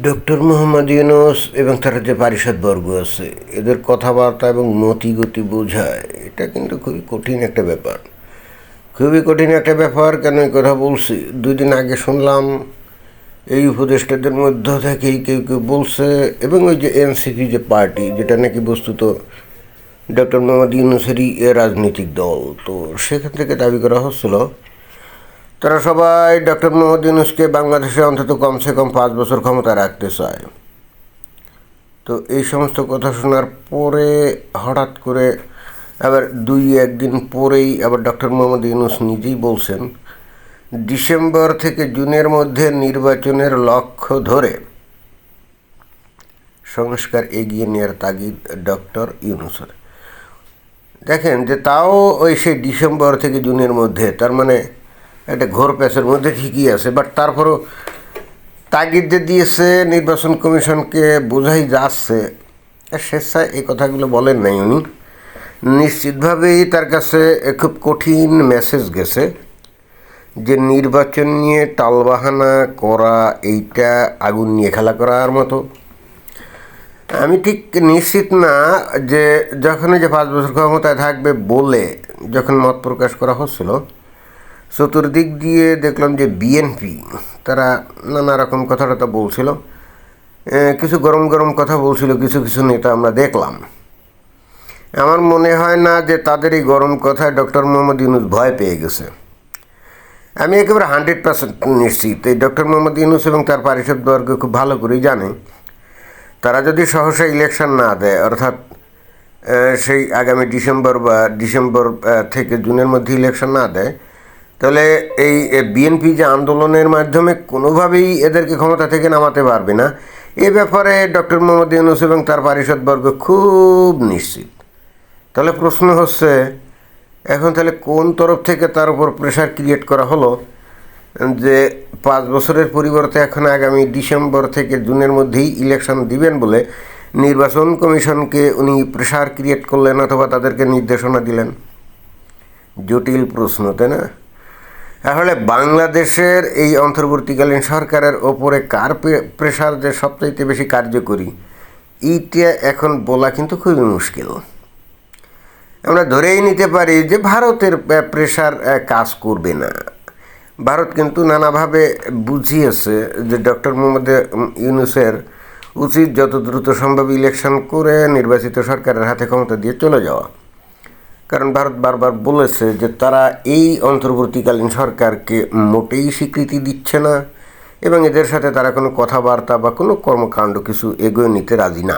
Doctor Mohammad Yunus এবং তার যে পারিষদবর্গ আছে এদের কথাবার্তা এবং মতিগতি বোঝায় এটা কিন্তু খুবই কঠিন একটা ব্যাপার। খুবই কঠিন একটা ব্যাপার। কেন এই কথা বলছি, 2 দিন আগে শুনলাম এই উপদেষ্টাদের মধ্য থেকেই কেউ কেউ বলছে, এবং ওই যে এনসিপি যে পার্টি, যেটা নাকি বস্তুত ডক্টর মোহাম্মদ ইউনূসেরই রাজনৈতিক দল, তো সেখান থেকে দাবি করা হচ্ছিল তারা সবাই ডক্টর মোহাম্মদ ইউনূসকে বাংলাদেশে অন্তত কমসে কম 5 বছর ক্ষমতা রাখতে চায়। তো এই সমস্ত কথা শোনার পরে হঠাৎ করে আবার 2-1 দিন পরেই আবার ডক্টর মোহাম্মদ ইউনূস নিজেই বলছেন ডিসেম্বর থেকে জুনের মধ্যে নির্বাচনের লক্ষ্য ধরে সংস্কার এগিয়ে নেওয়ার তাগিদ ডক্টর ইউনূসের। দেখেন যে তাও ওই সেই ডিসেম্বর থেকে জুনের মধ্যে, তার মানে একটা ঘোর প্যাচের মধ্যে ঠিকই আছে, বাট তারপরও তাগিদ যে দিয়েছে নির্বাচন কমিশনকে বোঝাই যাচ্ছে স্বেচ্ছায় এই কথাগুলো বলেন নাই উনি। নিশ্চিতভাবেই তার কাছে খুব কঠিন মেসেজ গেছে যে নির্বাচন নিয়ে টালবাহানা করা এইটা আগুন নিয়ে খেলা করার মতো। আমি ঠিক নিশ্চিত না যে যখন যে 5 বছর ক্ষমতায় থাকবে বলে যখন মত প্রকাশ করা হচ্ছিল, চতুর্দিক দিয়ে দেখলাম যে বিএনপি তারা নানা রকম কথাটা বলছিল, কিছু গরম গরম কথা বলছিল কিছু কিছু নেতা আমরা দেখলাম। আমার মনে হয় না যে তাদের এই গরম কথায় ডক্টর মোহাম্মদ ইউনূস ভয় পেয়ে গেছে। আমি একেবারে 100% নিশ্চিত এই ডক্টর মোহাম্মদ ইউনূস এবং তার পারিষদবর্গ খুব ভালো করেই জানে তারা যদি সহসা ইলেকশন না দেয়, অর্থাৎ সেই আগামী ডিসেম্বর থেকে জুনের মধ্যে ইলেকশন না দেয়, তাহলে এই বিএনপি যে আন্দোলনের মাধ্যমে কোনোভাবেই এদেরকে ক্ষমতা থেকে নামাতে পারবে না, এ ব্যাপারে ডক্টর মোহাম্মদ ইউনূস এবং তার পারিষদবর্গ খুব নিশ্চিত। তাহলে প্রশ্ন হচ্ছে এখন তাহলে কোন তরফ থেকে তার উপর প্রেশার ক্রিয়েট করা হলো যে 5 বছরের পরিবর্তে এখন আগামী ডিসেম্বর থেকে জুনের মধ্যেই ইলেকশন দিবেন বলে নির্বাচন কমিশনকে উনি প্রেশার ক্রিয়েট করলেন অথবা তাদেরকে নির্দেশনা দিলেন? জটিল প্রশ্ন, তাই না? তাহলে বাংলাদেশের এই অন্তর্বর্তীকালীন সরকারের ওপরে কার প্রেশার যে সবচাইতে বেশি কার্যকরী, এইটা এখন বলা কিন্তু খুবই মুশকিল। আমরা ধরেই নিতে পারি যে ভারতের প্রেশার কাজ করবে না। ভারত কিন্তু নানাভাবে বুঝিয়েছে যে ডক্টর মোহাম্মদ ইউনূসের উচিত যত দ্রুত সম্ভব ইলেকশন করে নির্বাচিত সরকারের হাতে ক্ষমতা দিয়ে চলে যাওয়া। কারণ ভারত বারবার বলেছে যে তারা এই অন্তর্বর্তীকালীন সরকারকে মোটেই স্বীকৃতি দিচ্ছে না এবং এদের সাথে তারা কোনো কথাবার্তা বা কোনো কর্মকাণ্ড কিছু এগিয়ে নিতে রাজি না।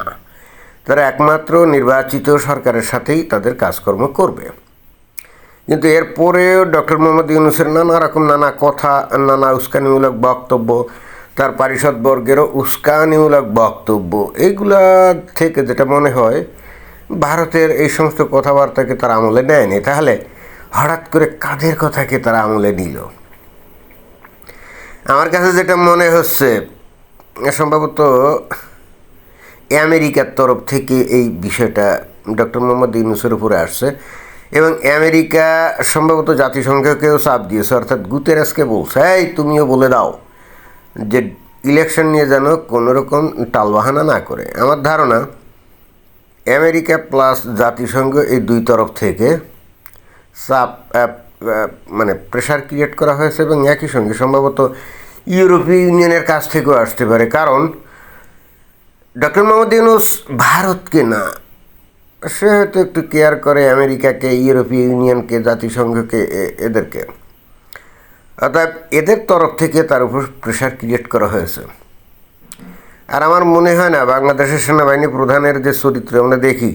তারা একমাত্র নির্বাচিত সরকারের সাথেই তাদের কাজকর্ম করবে। কিন্তু এরপরেও ডক্টর মোহাম্মদ ইউনূসের নানা কথা, নানা উস্কানিমূলক বক্তব্য, তার পারিষদবর্গেরও উস্কানিমূলক বক্তব্য, এইগুলা থেকে যেটা মনে হয় ভারতের এই সমস্ত কথাবার্তাকে তারা আমলে নেয়নি। তাহলে হঠাৎ করে কাদের কথাকে তারা আমলে নিল? আমার কাছে যেটা মনে হচ্ছে সম্ভবত আমেরিকার তরফ থেকে এই বিষয়টা ডক্টর মোহাম্মদ ইউনূসের উপরে আসছে এবং আমেরিকা সম্ভবত জাতিসংঘকেও চাপ দিয়েছে, অর্থাৎ গুতেরেসকে বলছে এই তুমিও বলে দাও যে ইলেকশন নিয়ে যেন কোনোরকম টালবাহানা না করে। আমার ধারণা আমেরিকা প্লাস জাতিসংঘ এই 2 তরফ থেকে চাপ মানে প্রেশার ক্রিয়েট করা হয়েছে এবং একই সঙ্গে সম্ভবত ইউরোপীয় ইউনিয়নের কাছ থেকেও আসতে পারে। কারণ ডক্টর মোহাম্মদ ইউনূস ভারতকে না, সে হয়তো একটু কেয়ার করে আমেরিকাকে, ইউরোপীয় ইউনিয়নকে, জাতিসংঘকে, এদেরকে। অর্থাৎ এদের তরফ থেকে তার উপর প্রেশার ক্রিয়েট করা হয়েছে। আর আমার মনে হয় না বাংলাদেশের সেনাবাহিনী প্রধানের যে চরিত্র আমরা দেখি,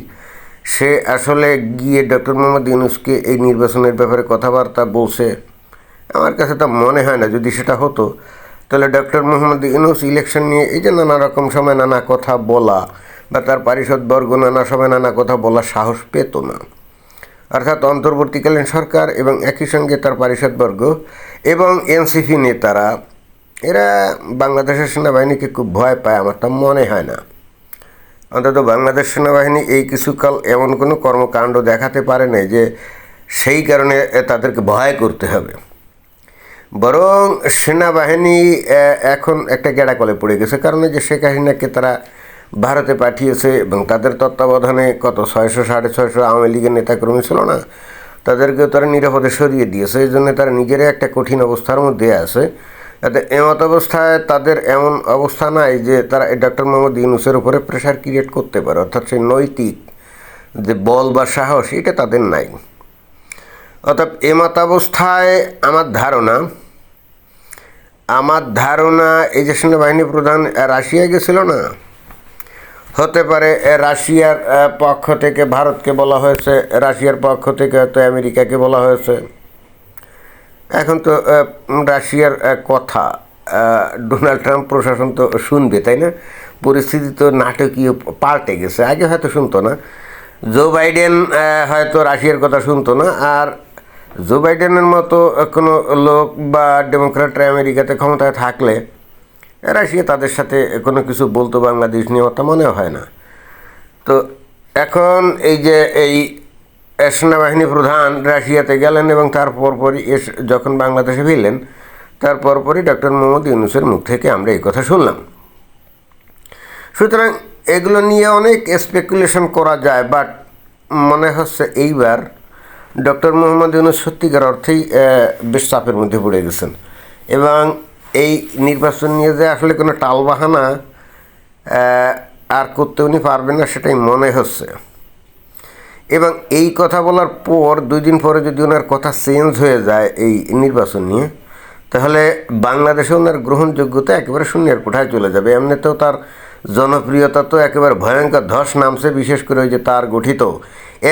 সে আসলে গিয়ে ডক্টর মোহাম্মদ ইউনূসকে এই নির্বাচনের ব্যাপারে কথাবার্তা বলছে। আমার কাছে তা মনে হয় না। যদি সেটা হতো তাহলে ডক্টর মোহাম্মদ ইউনূস ইলেকশন নিয়ে এই যে নানা রকম সময় নানা কথা বলা বা তার পারিষদবর্গ নানা সময় নানা কথা বলার সাহস পেত না। অর্থাৎ অন্তর্বর্তীকালীন সরকার এবং একই সঙ্গে তার পারিষদবর্গ এবং এনসিপি নেতারা, এরা বাংলাদেশের সেনাবাহিনীকে খুব ভয় পায় আমার তা মনে হয় না। অন্তত বাংলাদেশ সেনাবাহিনী এই কিছুকাল এমন কোনো কর্মকাণ্ড দেখাতে পারে না যে সেই কারণে তাদেরকে ভয় করতে হবে। বরং সেনাবাহিনী এখন একটা গেড়াকলে পড়ে গেছে, কারণ এই যে শেখ হাসিনাকে তারা ভারতে পাঠিয়েছে এবং তাদের তত্ত্বাবধানে কত 600 650 আওয়ামী লীগের নেতাকর্মী ছিল না, তাদেরকেও তারা নিরাপদে সরিয়ে দিয়েছে। এই জন্য তারা নিজেরাই একটা কঠিন অবস্থার মধ্যে আছে। এমত অবস্থায় তাদের এমন অবস্থা নাই যে তারা ডক্টর মোহাম্মদ ইউনূসের উপরে প্রেশার ক্রিয়েট করতে পারে, অর্থাৎ সেই নৈতিক যে বল বা সাহস এটা তাদের নাই। অর্থাৎ এমত অবস্থায় আমার ধারণা এই যে সেনাবাহিনী প্রধান রাশিয়া গেছিল না, হতে পারে রাশিয়ার পক্ষ থেকে ভারতকে বলা হয়েছে, রাশিয়ার পক্ষ থেকে হয়তো আমেরিকাকে বলা হয়েছে। এখন তো রাশিয়ার কথা ডোনাল্ড ট্রাম্প প্রশাসন তো শুনবে, তাই না? পরিস্থিতি তো নাটকীয় পাল্টে গেছে। আগে হয়তো শুনতো না, জো বাইডেন হয়তো রাশিয়ার কথা শুনতো না। আর জো বাইডেনের মতো কোনো লোক বা ডেমোক্র্যাটরা আমেরিকাতে ক্ষমতায় থাকলে রাশিয়া তাদের সাথে কোনো কিছু বলতো বাংলাদেশ নিয়ে, তা মনে হয় না। তো এখন এই যে এই সেনাবাহিনী প্রধান রাশিয়াতে গেলেন এবং তার পরপরই যখন বাংলাদেশে ফিরলেন, তার পরপরই ডক্টর মোহাম্মদ ইউনূসের মুখ থেকে আমরা এই কথা শুনলাম। সুতরাং এগুলো নিয়ে অনেক স্পেকুলেশন করা যায়, বাট মনে হচ্ছে এইবার ডক্টর মোহাম্মদ ইউনূস সত্যিকার অর্থেই বেশ চাপের মধ্যে পড়ে গেছেন এবং এই নির্বাচন নিয়ে যে আসলে কোনো টালবাহানা আর করতে উনি পারবেন না সেটাই মনে হচ্ছে। এবং এই কথা বলার পর 2 দিন পরে যদি ওনার কথা চেঞ্জ হয়ে যায় এই নির্বাচন নিয়ে, তাহলে বাংলাদেশে ওনার গ্রহণযোগ্যতা একেবারে শূন্যের কোঠায় চলে যাবে। এমনিতেও তার জনপ্রিয়তা তো একেবারে ভয়ঙ্কর ধস নামছে, বিশেষ করে ওই যে তার গঠিত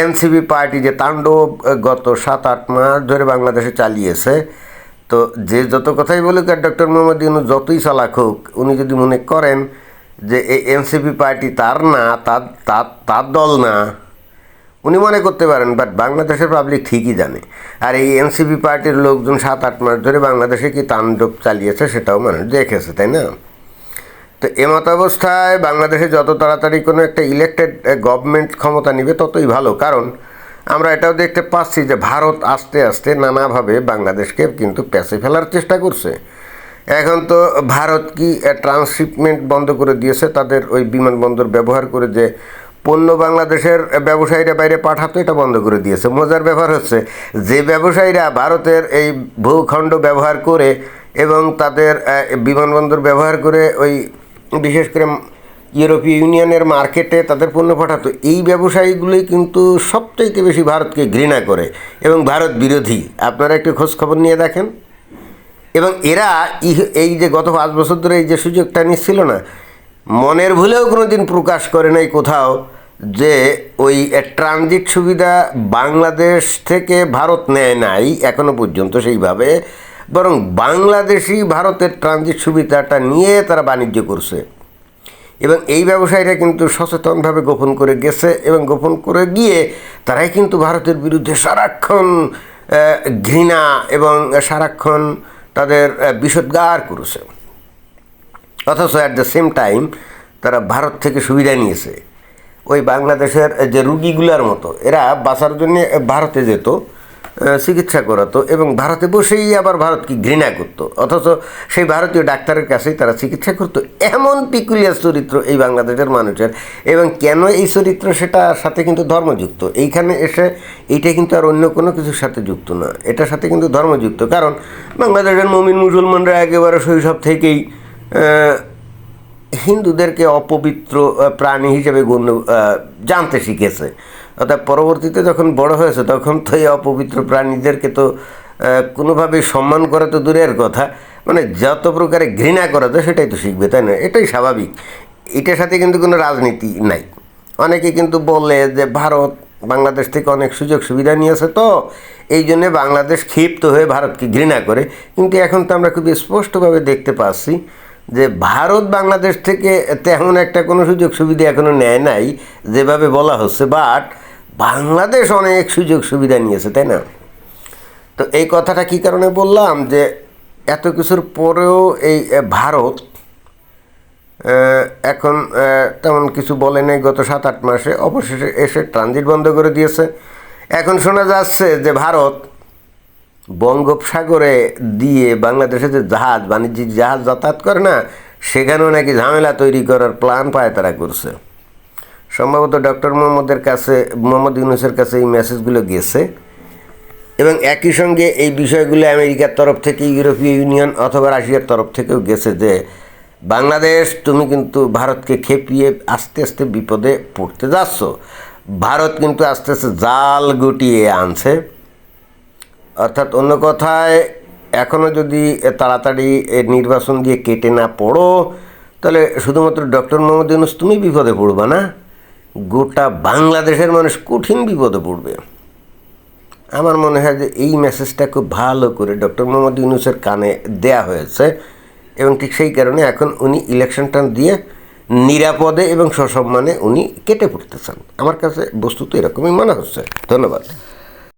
এনসিপি পার্টি যে তাণ্ডব গত 7-8 মাস ধরে বাংলাদেশে চালিয়েছে। তো যে যত কথাই বলুক আর ডক্টর মোহাম্মদ ইউনূস যতই চালাক হোক, উনি যদি মনে করেন যে এই এনসিপি পার্টি তার না, তার দল না, উনি মনে করতে পারেন, বাট বাংলাদেশের পাবলিক ঠিকই জানে। আর এই এনসিপি পার্টির লোকজন 7-8 মাস ধরে বাংলাদেশে কি তাণ্ডব চালিয়েছে সেটাও মানুষ দেখেছে, তাই না? তো এমত অবস্থায় বাংলাদেশে যত তাড়াতাড়ি কোনো একটা ইলেকটেড গভর্নমেন্ট ক্ষমতা নিবে ততই ভালো, কারণ আমরা এটাও দেখতে পাচ্ছি যে ভারত আস্তে আস্তে নানাভাবে বাংলাদেশকে কিন্তু প্যাঁচে ফেলার চেষ্টা করছে। এখন তো ভারত কি ট্রান্সশিপমেন্ট বন্ধ করে দিয়েছে, তাদের ওই বিমানবন্দর ব্যবহার করে যে পণ্য বাংলাদেশের ব্যবসায়ীরা বাইরে পাঠাতো এটা বন্ধ করে দিয়েছে। মজার ব্যাপার হচ্ছে যে ব্যবসায়ীরা ভারতের এই ভূখণ্ড ব্যবহার করে এবং তাদের বিমানবন্দর ব্যবহার করে ওই বিশেষ করে ইউরোপীয় ইউনিয়নের মার্কেটে তাদের পণ্য পাঠাতো, এই ব্যবসায়ীগুলোই কিন্তু সবচাইতে বেশি ভারতকে ঘৃণা করে এবং ভারত বিরোধী। আপনারা একটু খোঁজ খবর নিয়ে দেখেন। এবং এরা এই যে গত 5 বছর ধরে এই যে সুযোগটা নিচ্ছিল না, মনের ভুলেও কোনো দিন প্রকাশ করে নাই কোথাও যে ওই ট্রানজিট সুবিধা বাংলাদেশ থেকে ভারত নেয় নাই এখনও পর্যন্ত সেইভাবে, বরং বাংলাদেশি ভারতের ট্রানজিট সুবিধাটা নিয়ে তারা বাণিজ্য করছে। এবং এই ব্যবসায়ীরা কিন্তু সচেতনভাবে গোপন করে গেছে এবং গোপন করে গিয়ে তারাই কিন্তু ভারতের বিরুদ্ধে সারাক্ষণ ঘৃণা এবং সারাক্ষণ তাদের বিষোদ্গার করেছে। অথচ অ্যাট দ্য সেম টাইম তারা ভারত থেকে সুবিধা নিয়েছে। ওই বাংলাদেশের যে রুগীগুলার মতো এরা বাঁচার জন্য ভারতে যেত, চিকিৎসা করাতো এবং ভারতে বসেই আবার ভারতকে ঘৃণা করতো, অথচ সেই ভারতীয় ডাক্তারের কাছেই তারা চিকিৎসা করতো। এমন পিকুলিয়ার চরিত্র এই বাংলাদেশের মানুষের। এবং কেন এই চরিত্র সেটার সাথে কিন্তু ধর্মযুক্ত। এইখানে এসে এইটা কিন্তু আর অন্য কোনো কিছুর সাথে যুক্ত না, এটার সাথে কিন্তু ধর্মযুক্ত। কারণ বাংলাদেশের মুমিন মুসলমানরা একেবারে শৈশব থেকেই হিন্দুদেরকে অপবিত্র প্রাণী হিসেবে জানতে শিখেছে। অর্থাৎ পরবর্তীতে যখন বড় হয়েছে তখন তো এই অপবিত্র প্রাণীদেরকে তো কোনোভাবেই সম্মান করা তো দূরের কথা, মানে যত প্রকারে ঘৃণা করা যায় সেটাই তো শিখবে, তাই না? এটাই স্বাভাবিক। এটার সাথে কিন্তু কোনো রাজনীতি নাই। অনেকে কিন্তু বলে যে ভারত বাংলাদেশ থেকে অনেক সুযোগ সুবিধা নিয়েছে, তো এই জন্যে বাংলাদেশ ক্ষিপ্ত হয়ে ভারতকে ঘৃণা করে। কিন্তু এখন তো আমরা খুব স্পষ্টভাবে দেখতে পাচ্ছি যে ভারত বাংলাদেশ থেকে তেমন একটা কোনো সুযোগ সুবিধা এখনও নেয় নাই যেভাবে বলা হচ্ছে, বাট বাংলাদেশ অনেক সুযোগ সুবিধা নিয়েছে, তাই না? তো এই কথাটা কী কারণে বললাম যে এত কিছুর পরেও এই ভারত এখন তেমন কিছু বলে নেই গত 7-8 মাসে, অবশেষে এসে ট্রানজিট বন্ধ করে দিয়েছে। এখন শোনা যাচ্ছে যে ভারত বঙ্গোপসাগরে দিয়ে বাংলাদেশে যে জাহাজ বাণিজ্যিক জাহাজ যাতায়াত করে না, সেখানেও নাকি ঝামেলা তৈরি করার প্ল্যান পায়তারা করছে। সম্ভবত ডক্টর মোহাম্মদ ইউনূসের কাছে এই মেসেজগুলো গেছে, এবং একই সঙ্গে এই বিষয়গুলো আমেরিকার তরফ থেকে, ইউরোপীয় ইউনিয়ন অথবা রাশিয়ার তরফ থেকেও গেছে যে বাংলাদেশ তুমি কিন্তু ভারতকে খেপিয়ে আস্তে আস্তে বিপদে পড়তে যাচ্ছ। ভারত কিন্তু আস্তে আস্তে জাল গুটিয়ে আনছে। অর্থাৎ অন্য কথায়, এখনও যদি তাড়াতাড়ি নির্বাচন দিয়ে কেটে না পড়ো, তাহলে শুধুমাত্র ডক্টর মোহাম্মদ ইউনূস তুমি বিপদে পড়বা না, গোটা বাংলাদেশের মানুষ কঠিন বিপদে পড়বে। আমার মনে হয় যে এই মেসেজটা খুব ভালো করে ডক্টর মোহাম্মদ ইউনূসের কানে দেয়া হয়েছে, এবং ঠিক সেই কারণে এখন উনি ইলেকশনটা দিয়ে নিরাপদে এবং সসম্মানে উনি কেটে পড়তে চান। আমার কাছে বস্তুত এরকমই মনে হচ্ছে। ধন্যবাদ।